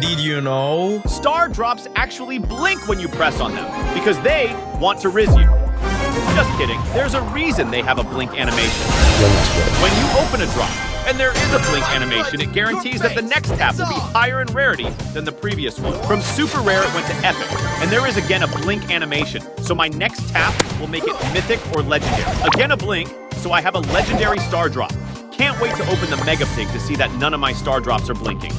Did you know? Star drops actually blink when you press on them because they want to riz you. Just kidding. There's a reason they have a blink animation. When you open a drop, and there is a blink animation, it guarantees that the next tap will be higher in rarity than the previous one. From super rare, it went to epic, and there is again a blink animation, so my next tap will make it mythic or legendary. Again a blink, so I have a legendary star drop. Can't wait to open the Mega Pig to see that none of my star drops are blinking.